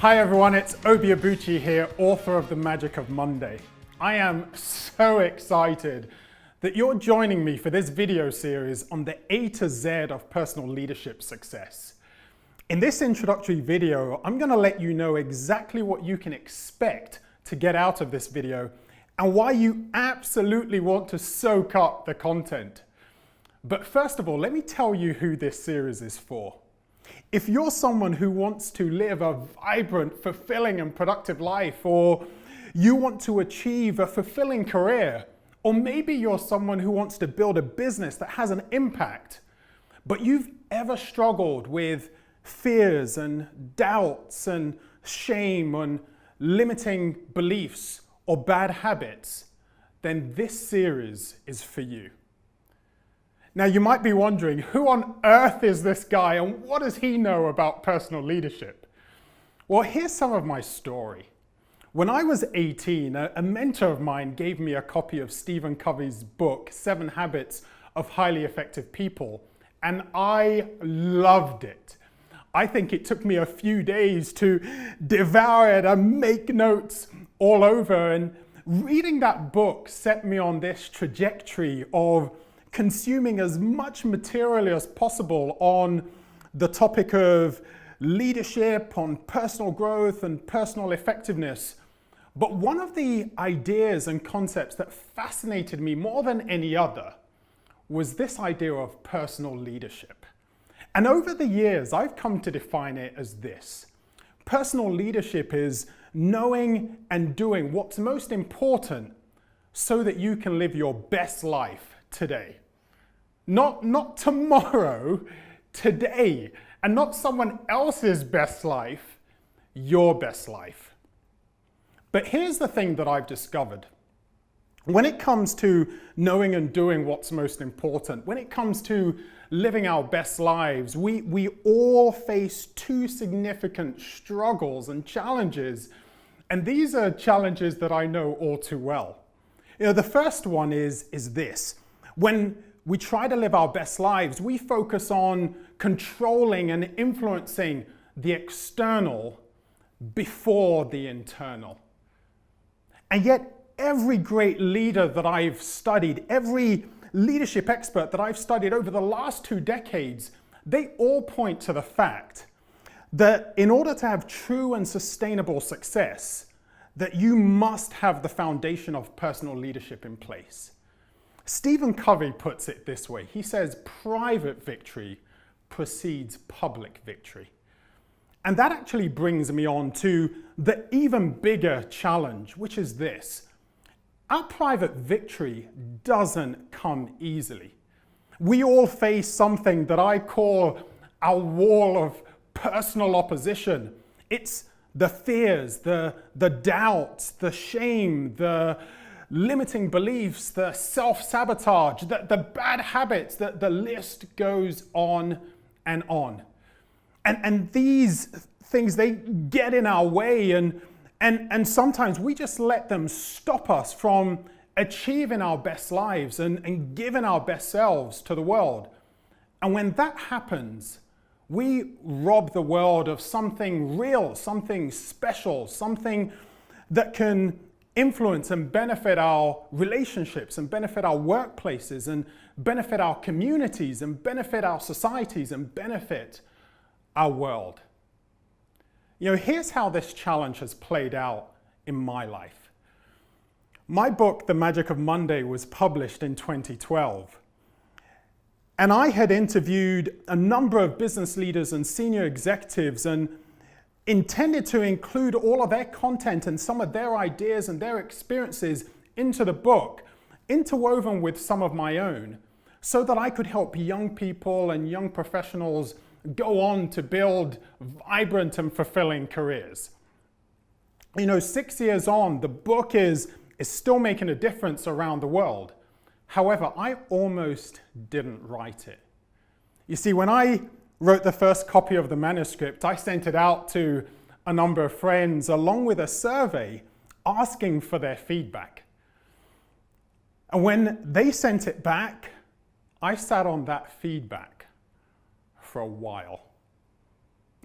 Hi everyone, it's Abuchi here, author of The Magic of Monday. I am so excited that you're joining me for this video series on the A to Z of personal leadership success. In this introductory video, I'm going to let you know exactly what you can expect to get out of this video and why you absolutely want to soak up the content. But first of all, let me tell you who this series is for. If you're someone who wants to live a vibrant, fulfilling and productive life, or you want to achieve a fulfilling career, or maybe you're someone who wants to build a business that has an impact, but you've ever struggled with fears and doubts and shame and limiting beliefs or bad habits, then this series is for you. Now you might be wondering, who on earth is this guy and what does he know about personal leadership? Well, here's some of my story. When I was 18, a mentor of mine gave me a copy of Stephen Covey's book, 7 Habits of Highly Effective People, and I loved it. I think it took me a few days to devour it and make notes all over, and reading that book set me on this trajectory of consuming as much material as possible on the topic of leadership, on personal growth and personal effectiveness. But one of the ideas and concepts that fascinated me more than any other was this idea of personal leadership. And over the years, I've come to define it as this. Personal leadership is knowing and doing what's most important so that you can live your best life today. Not tomorrow, today, and not someone else's best life, your best life. But here's the thing that I've discovered. When it comes to knowing and doing what's most important, when it comes to living our best lives, we all face 2 significant struggles and challenges, and these are challenges that I know all too well. The first one is this. When we try to live our best lives, we focus on controlling and influencing the external before the internal. And yet, every great leader that I've studied, every leadership expert that I've studied over the last 2 decades, they all point to the fact that in order to have true and sustainable success, that you must have the foundation of personal leadership in place. Stephen Covey puts it this way. He says, private victory precedes public victory. And that actually brings me on to the even bigger challenge, which is this. Our private victory doesn't come easily. We all face something that I call our wall of personal opposition. It's the fears, the doubts, the shame, the limiting beliefs, the self-sabotage, the bad habits, the list goes on and on. And these things, they get in our way and sometimes we just let them stop us from achieving our best lives and giving our best selves to the world. And when that happens, we rob the world of something real, something special, something that can influence and benefit our relationships and benefit our workplaces and benefit our communities and benefit our societies and benefit our world. Here's how this challenge has played out in my life. My book, The Magic of Monday, was published in 2012. And I had interviewed a number of business leaders and senior executives and intended to include all of their content and some of their ideas and their experiences into the book, interwoven with some of my own, so that I could help young people and young professionals go on to build vibrant and fulfilling careers. 6 years on, the book is still making a difference around the world. However, I almost didn't write it. You see, when I wrote the first copy of the manuscript, I sent it out to a number of friends along with a survey asking for their feedback. And when they sent it back, I sat on that feedback for a while.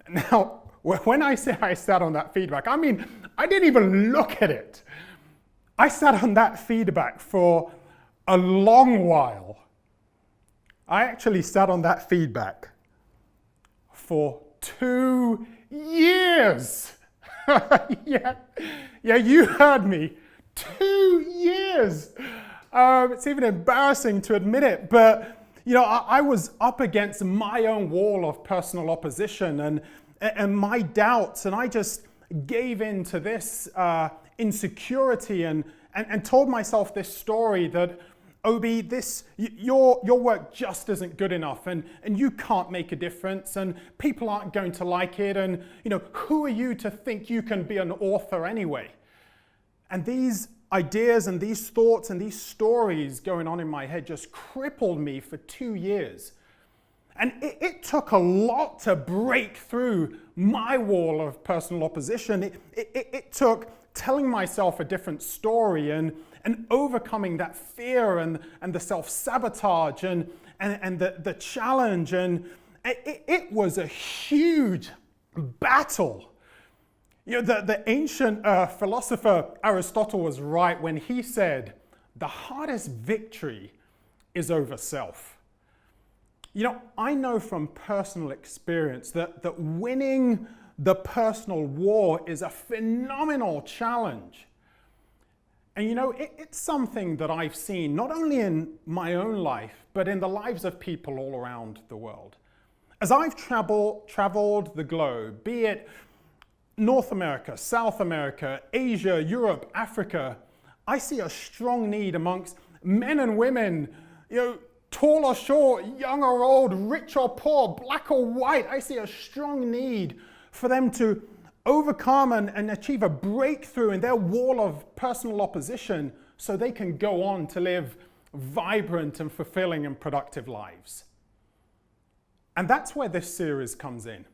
Now, when I say I sat on that feedback, I mean, I didn't even look at it. I sat on that feedback for a long while. I actually sat on that feedback for 2 years. Yeah, you heard me. 2 years. It's even embarrassing to admit it, but you know, I was up against my own wall of personal opposition and my doubts, and I just gave in to this insecurity and told myself this story that, Obi, your work just isn't good enough, and you can't make a difference, and people aren't going to like it, and you know, who are you to think you can be an author anyway? And these ideas and these thoughts and these stories going on in my head just crippled me for 2 years. And it took a lot to break through my wall of personal opposition. It took telling myself a different story and overcoming that fear and the self-sabotage and the challenge. And it was a huge battle. You know, the ancient philosopher Aristotle was right when he said, the hardest victory is over self. You know, I know from personal experience that winning the personal war is a phenomenal challenge. And you know, it's something that I've seen not only in my own life, but in the lives of people all around the world. As I've traveled the globe, be it North America, South America, Asia, Europe, Africa, I see a strong need amongst men and women, you know, tall or short, young or old, rich or poor, black or white. I see a strong need for them to overcome and achieve a breakthrough in their wall of personal opposition so they can go on to live vibrant and fulfilling and productive lives. And that's where this series comes in.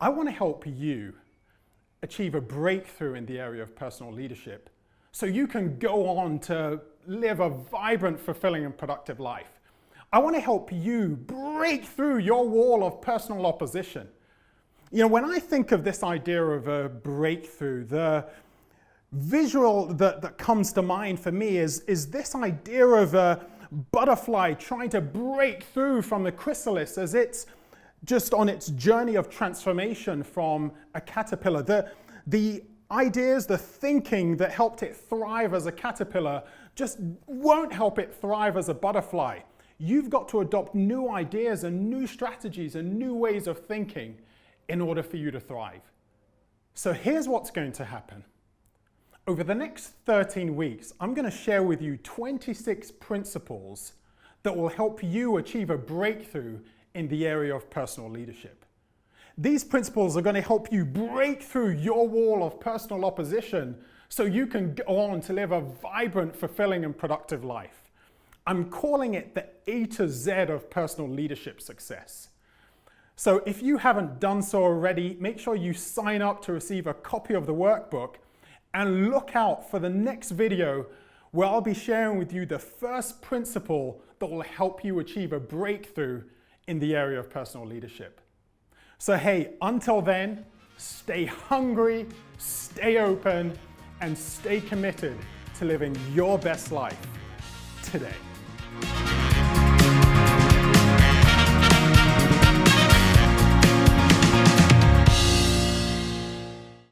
I want to help you achieve a breakthrough in the area of personal leadership so you can go on to live a vibrant, fulfilling, and productive life. I want to help you break through your wall of personal opposition. You know, when I think of this idea of a breakthrough, the visual that comes to mind for me is this idea of a butterfly trying to break through from the chrysalis as it's just on its journey of transformation from a caterpillar. The ideas, the thinking that helped it thrive as a caterpillar just won't help it thrive as a butterfly. You've got to adopt new ideas and new strategies and new ways of thinking in order for you to thrive. So here's what's going to happen. Over the next 13 weeks, I'm going to share with you 26 principles that will help you achieve a breakthrough in the area of personal leadership. These principles are going to help you break through your wall of personal opposition so you can go on to live a vibrant, fulfilling, and productive life. I'm calling it the A to Z of personal leadership success. So if you haven't done so already, make sure you sign up to receive a copy of the workbook and look out for the next video where I'll be sharing with you the first principle that will help you achieve a breakthrough in the area of personal leadership. So hey, until then, stay hungry, stay open, and stay committed to living your best life today.